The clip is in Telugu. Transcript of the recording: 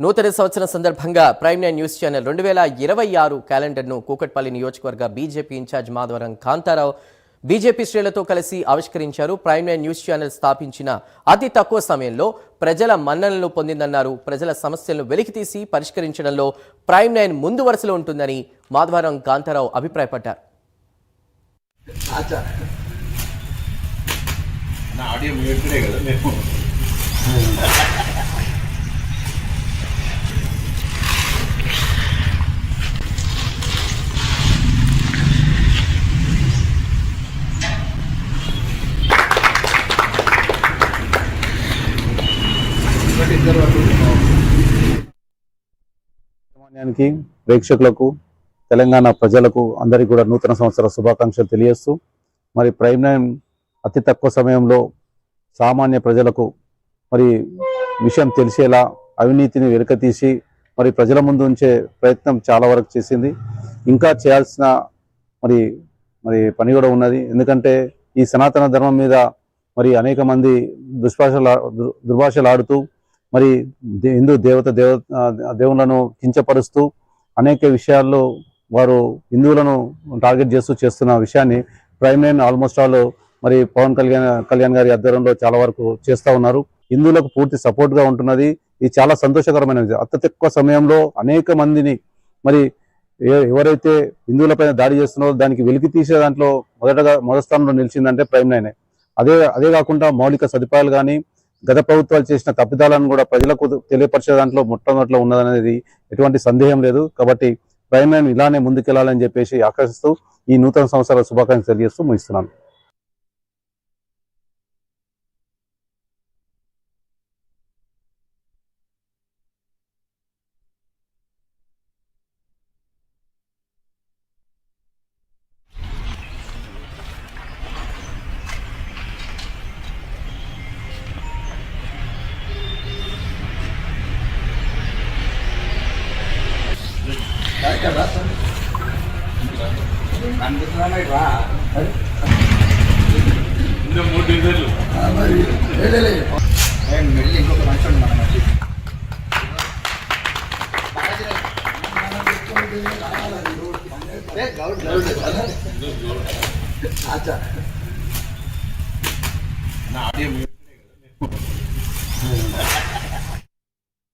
నూతన సంవత్సరం సందర్భంగా ప్రైమ్ నైన్ న్యూస్ ఛానల్ 2026 క్యాలెండర్ను కూకట్పల్లి నియోజకవర్గ BJP in-charge Madhavaram Kantharao BJP శ్రేణులతో కలిసి ఆవిష్కరించారు. ప్రైమ్ నైన్ న్యూస్ ఛానల్ స్థాపించిన అతి తక్కువ సమయంలో ప్రజల మన్ననలను పొందిందన్నారు. ప్రజల సమస్యలను వెలికితీసి పరిష్కరించడంలో ప్రైమ్ నైన్ ముందు వరుసలో ఉంటుందని మాధవరం కాంతారావు అభిప్రాయపడ్డారు. సామాన్యానికి ప్రేక్షకులకు తెలంగాణ ప్రజలకు అందరికీ కూడా నూతన సంవత్సర శుభాకాంక్షలు తెలియజేస్తూ మరి ప్రైమ్ నైన్ అతి తక్కువ సమయంలో సామాన్య ప్రజలకు మరి విషయం తెలిసేలా అవినీతిని వెలికితీసి మరి ప్రజల ముందు ఉంచే ప్రయత్నం చాలా వరకు చేసింది. ఇంకా చేయాల్సిన మరి మరి పని కూడా ఉన్నది. ఎందుకంటే ఈ సనాతన ధర్మం మీద మరి అనేక మంది దుర్భాషలు ఆడుతూ మరి హిందూ దేవులను కించపరుస్తూ అనేక విషయాల్లో వారు హిందువులను టార్గెట్ చేస్తున్న విషయాన్ని ప్రైమ్ నైన్ ఆల్మోస్ట్ ఆల్ మరి పవన్ కళ్యాణ్ గారి ఆధ్వర్యంలో చాలా వరకు చేస్తూ ఉన్నారు. హిందువులకు పూర్తి సపోర్ట్ గా ఉంటున్నది. ఇది చాలా సంతోషకరమైన విషయం. అతి తక్కువ సమయంలో అనేక మందిని మరి ఎవరైతే హిందువులపైన దాడి చేస్తున్నారో దానికి వెలికి తీసే దాంట్లో మొదటి స్థానంలో నిలిచిందంటే ప్రైమ్ నైన్. అదే కాకుండా మౌలిక సదుపాయాలు కానీ గత ప్రభుత్వాలు చేసిన తప్పిదాలను కూడా ప్రజలకు తెలియపరిచే దాంట్లో మొట్టమొదటిలో ఉన్నదనేది ఎటువంటి సందేహం లేదు. కాబట్టి ప్రైమ్ నైన్ ఇలానే ముందుకెళ్లాలని చెప్పేసి ఆకర్షిస్తూ ఈ నూతన సంవత్సరాల శుభాకాంక్షలు తెలియజేస్తూ ముగిస్తున్నాను. ఇంకొక మనిషి మన